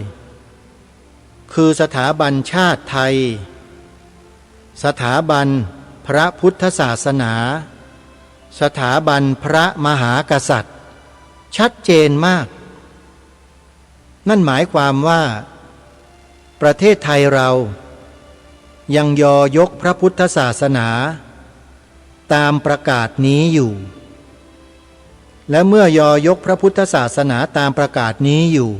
[SPEAKER 5] คือสถาบันชาติไทยสถาบันพระพุทธศาสนาสถาบันพระมหากษัตริย์ชัดเจนมากนั่นหมายความว่าประเทศไทยเรายังยอยกพระพุทธศาสนาตามประกาศนี้อยู่และเมื่อยอยกพระพุทธศาสนาตามประกาศนี้อยู่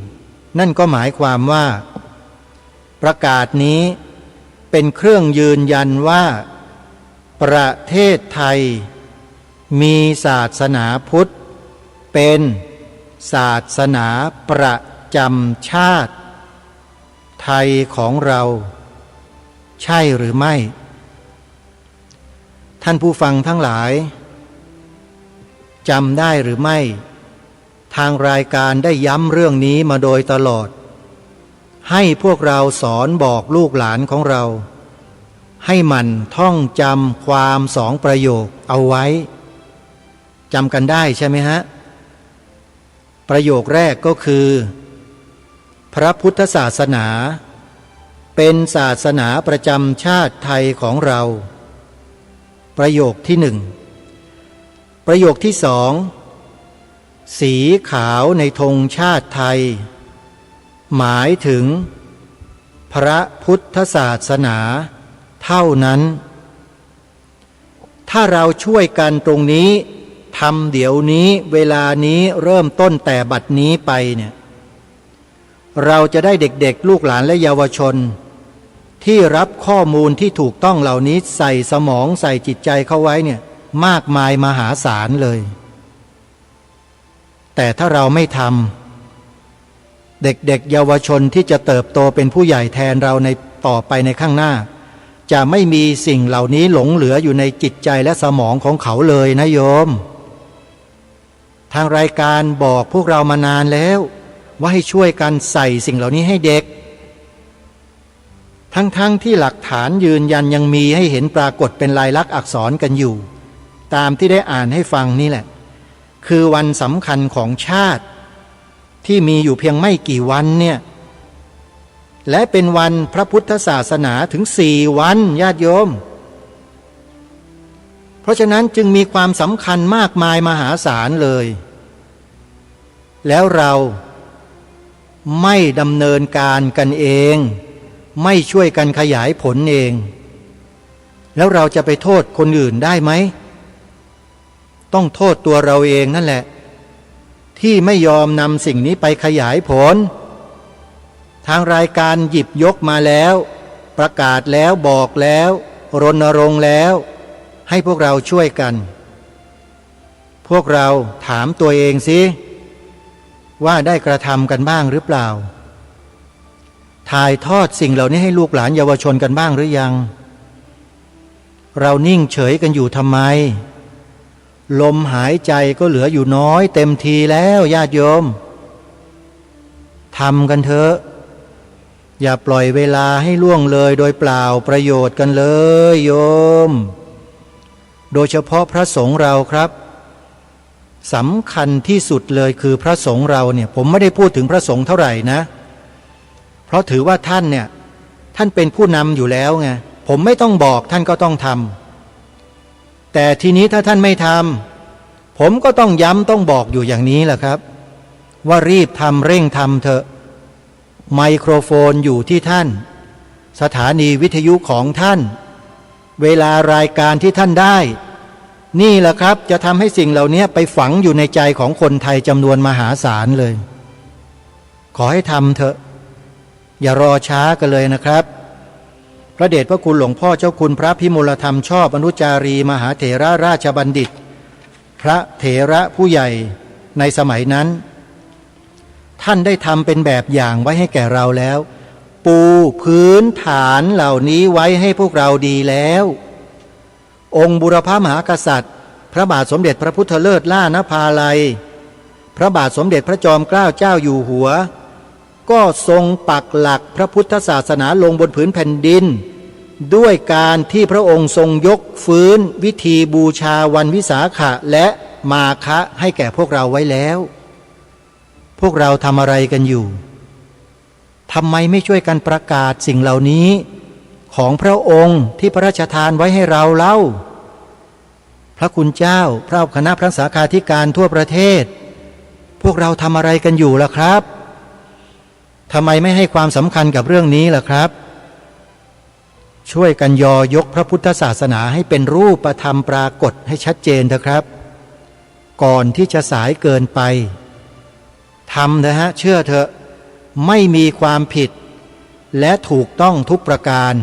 [SPEAKER 5] นั่นก็หมายความว่าประกาศนี้เป็นเครื่องยืนยันว่าประเทศไทยมีศาสนาพุทธเป็นศาสนาประจำชาติไทยของเราใช่หรือไม่ท่านผู้ฟังทั้งหลายจำได้หรือไม่ทางรายการได้ย้ำเรื่องนี้มาโดยตลอดให้พวกเราสอนบอกลูกหลานของเราให้มันท่องจำความ2 ประโยคเอาไว้จำกันได้ใช่ไหมฮะประโยคแรกก็คือพระพุทธศาสนาเป็นศาสนาประจำชาติไทยของเราประโยคที่1ประโยคที่2สีขาวในธงชาติไทยหมายถึงพระพุทธศาสนาเท่านั้นถ้าเราช่วยกันตรงนี้ทำเดี๋ยวนี้เวลานี้เริ่มต้นแต่บัดนี้ไปเนี่ยเราจะได้เด็กๆลูกหลานและเยาวชนที่รับข้อมูลที่ถูกต้องเหล่านี้ใส่สมองใส่จิตใจเข้าไว้เนี่ยมากมายมหาศาลเลยแต่ถ้าเราไม่ทำเด็กๆเยาวชนที่จะเติบโตเป็นผู้ใหญ่แทนเราในต่อไปในข้างหน้าจะไม่มีสิ่งเหล่านี้หลงเหลืออยู่ในจิตใจและสมองของเขาเลยนะโยมทางรายการบอกพวกเรามานานแล้วว่าให้ช่วยกันใส่สิ่งเหล่านี้ให้เด็กทั้งที่หลักฐานยืนยันยังมีให้เห็นปรากฏเป็นลายลักษณ์อักษรกันอยู่ตามที่ได้อ่านให้ฟังนี่แหละคือวันสำคัญของชาติที่มีอยู่เพียงไม่กี่วันเนี่ยและเป็นวันพระพุทธศาสนาถึง4 วันญาติโยมเพราะฉะนั้นจึงมีความสำคัญมากมายมหาศาลเลยแล้วเราไม่ดำเนินการกันเองไม่ช่วยกันขยายผลเองแล้วเราจะไปโทษคนอื่นได้ไหมต้องโทษตัวเราเองนั่นแหละที่ไม่ยอมนำสิ่งนี้ไปขยายผลทางรายการหยิบยกมาแล้วประกาศแล้วบอกแล้วรณรงค์แล้วให้พวกเราช่วยกันพวกเราถามตัวเองสิว่าได้กระทำกันบ้างหรือเปล่าถ่ายทอดสิ่งเหล่านี้ให้ลูกหลานเยาวชนกันบ้างหรือยังเรานิ่งเฉยกันอยู่ทำไมลมหายใจก็เหลืออยู่น้อยเต็มทีแล้วญาติโยมทำกันเถอะอย่าปล่อยเวลาให้ล่วงเลยโดยเปล่าประโยชน์กันเลยโยมโดยเฉพาะพระสงฆ์เราครับสำคัญที่สุดเลยคือพระสงฆ์เราเนี่ยผมไม่ได้พูดถึงพระสงฆ์เท่าไหร่นะเพราะถือว่าท่านเนี่ยท่านเป็นผู้นำอยู่แล้วไงผมไม่ต้องบอกท่านก็ต้องทำแต่ทีนี้ถ้าท่านไม่ทำผมก็ต้องย้ำต้องบอกอยู่อย่างนี้แหละครับว่ารีบทำเร่งทำเถอะไมโครโฟนอยู่ที่ท่านสถานีวิทยุของท่านเวลารายการที่ท่านได้นี่แหละครับจะทำให้สิ่งเหล่านี้ไปฝังอยู่ในใจของคนไทยจำนวนมหาศาลเลยขอให้ทำเถอะอย่ารอช้ากันเลยนะครับพระเดชพระคุณหลวงพ่อเจ้าคุณพระพิมลธรรมชอบอนุจารีมหาเถระราชบัณฑิตพระเถระผู้ใหญ่ในสมัยนั้นท่านได้ทำเป็นแบบอย่างไว้ให้แก่เราแล้วปูพื้นฐานเหล่านี้ไว้ให้พวกเราดีแล้วองค์บุรพมหากษัตริย์พระบาทสมเด็จพระพุทธเลิศล่านภาลัย พระบาทสมเด็จพระจอมเกล้าเจ้าอยู่หัวก็ทรงปักหลักพระพุทธศาสนาลงบนผืนแผ่นดินด้วยการที่พระองค์ทรงยกฟื้นวิธีบูชาวันวิสาขะและมาฆะให้แก่พวกเราไว้แล้วพวกเราทำอะไรกันอยู่ทำไมไม่ช่วยกันประกาศสิ่งเหล่านี้ของพระองค์ที่พระราชทานไว้ให้เราเล่าพระคุณเจ้าพระคณะพระสาขาธิการทั่วประเทศพวกเราทำอะไรกันอยู่ล่ะครับทำไมไม่ให้ความสำคัญกับเรื่องนี้ล่ะครับช่วยกันยกพระพุทธศาสนาให้เป็นรูปธรรมปรากฏให้ชัดเจนเถอะครับก่อนที่จะสายเกินไปทำนะฮะเชื่อเถอะไม่มีความผิดและถูกต้องทุกประการ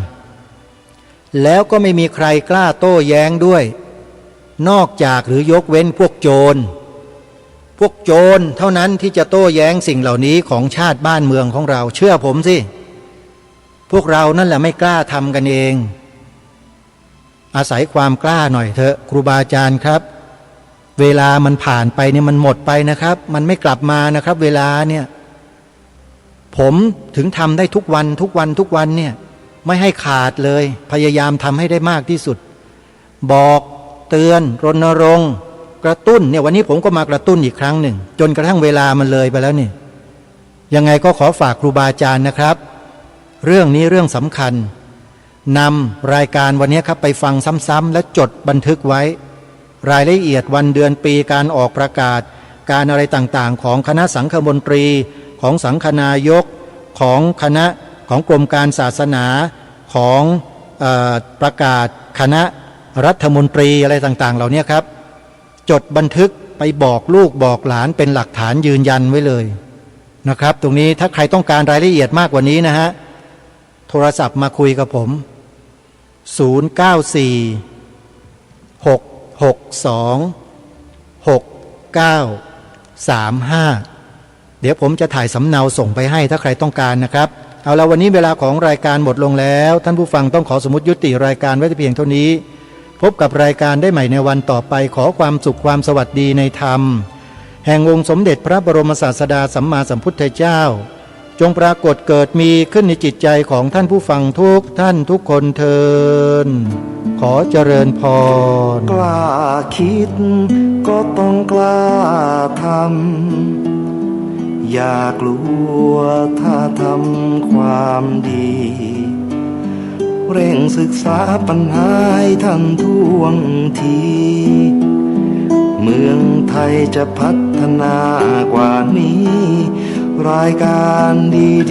[SPEAKER 5] แล้วก็ไม่มีใครกล้าโต้แย้งด้วยนอกจากหรือยกเว้นพวกโจรเท่านั้นที่จะโต้แย้งสิ่งเหล่านี้ของชาติบ้านเมืองของเราเชื่อผมสิพวกเรานั่นแหละไม่กล้าทำกันเองอาศัยความกล้าหน่อยเถอะครูบาอาจารย์ครับเวลามันผ่านไปเนี่ยมันหมดไปนะครับมันไม่กลับมานะครับเวลาเนี่ยผมถึงทำได้ทุกวันเนี่ยไม่ให้ขาดเลยพยายามทำให้ได้มากที่สุดบอกเตือนรณรงค์กระตุ้นเนี่ยวันนี้ผมก็มากระตุ้นอีกครั้งหนึ่งจนกระทั่งเวลามันเลยไปแล้วนี่ยังไงก็ขอฝากครูบาอาจารย์นะครับเรื่องนี้เรื่องสำคัญนำรายการวันนี้ครับไปฟังซ้ำๆและจดบันทึกไว้รายละเอียดวันเดือนปีการออกประกาศการอะไรต่างๆของคณะสังฆมนตรีของสังฆนายกของคณะของกรมการศาสนาของประกาศคณะรัฐมนตรีอะไรต่างๆเหล่านี้ครับจดบันทึกไปบอกลูกบอกหลานเป็นหลักฐานยืนยันไว้เลยนะครับตรงนี้ถ้าใครต้องการรายละเอียดมากกว่านี้นะฮะโทรศัพท์มาคุยกับผม094-662-6935เดี๋ยวผมจะถ่ายสำเนาส่งไปให้ถ้าใครต้องการนะครับเอาละวันนี้เวลาของรายการหมดลงแล้วท่านผู้ฟังต้องขอสมมุติยุติรายการไว้แต่เพียงเท่านี้พบกับรายการได้ใหม่ในวันต่อไปขอความสุขความสวัสดีในธรรมแห่งองค์สมเด็จพระบรมศาสดาสัมมาสัมพุทธเจ้าจงปรากฏเกิดมีขึ้นในจิตใจของท่านผู้ฟังทุกท่านทุกคนเทินขอเจริญพร
[SPEAKER 6] กล้าคิดก็ต้องกล้าทำอย่ากลัวถ้าทำความดีเร่งศึกษาปัญหาให้ทันท่วงทีเมืองไทยจะพัฒนากว่านี้รายการ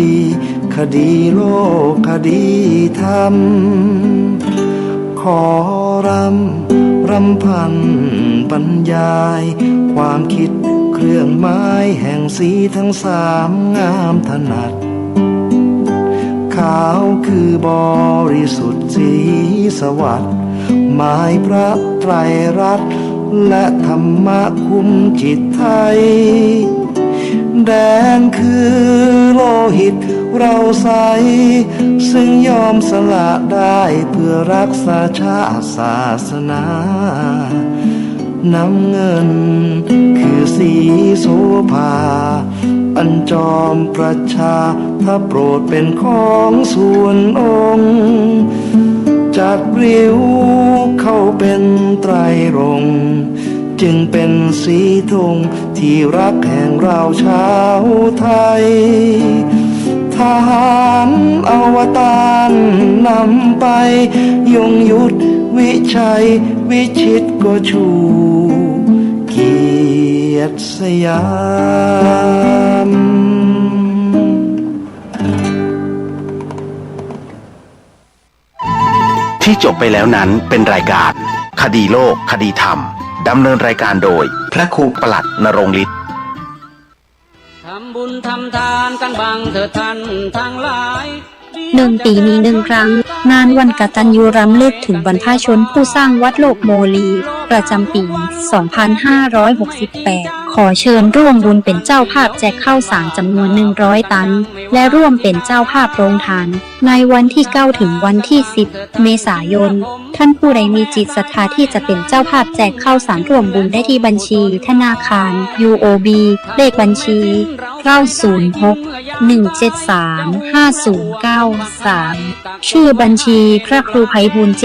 [SPEAKER 6] ดีๆคดีโลกคดีธรรมขอรำพันบรรยายความคิดเครื่องไม้แห่งสีทั้งสามงามถนัดขาวคือบริสุทธิ์สีสวัสดิ์หมายพระไตรรัตน์และธรรมะคุ้มจิตไทยแดงคือโลหิตเราใสซึ่งยอมสละได้เพื่อรักษาชาติศาสนาน้ำเงินคือสีโสภาอันจอมประชาถ้าโปรดเป็นของส่วนองค์จัดริ้วเข้าเป็นไตรรงค์จึงเป็นสีธงที่รักแห่งเราชาวไทยทหารอวตารนำไปยงยุทธวิชัยวิชิตก็ชูเกียรติสยาม
[SPEAKER 4] ที่จบไปแล้วนั้นเป็นรายการคดีโลกคดีธรรมดำเนินรายการโดยพระครูประหลัดณรงค์ฤทธิ์
[SPEAKER 7] ทำบุญทำทานกันบังเถิดท่านทั้งหลาย
[SPEAKER 2] 1 ปีมี1 ครั้งงานวันกตัญญูรำลึกถึงบรรพชนผู้สร้างวัดโลกโมลีประจำปี 2568 ข ขอเชิญร่วมบุญเป็นเจ้าภาพแจกข้าวสารจำนวน100 ตันและร่วมเป็นเจ้าภาพโรงทานในวันที่9ถึงวันที่10เมษายนท่านผู้ใดมีจิตศรัทธาที่จะเป็นเจ้าภาพแจกข้าวสารร่วมบุญได้ที่บัญชีธนาคาร UOB เลขบัญชี906-173-5093ชื่อบัญชีพระครูไพบูลย์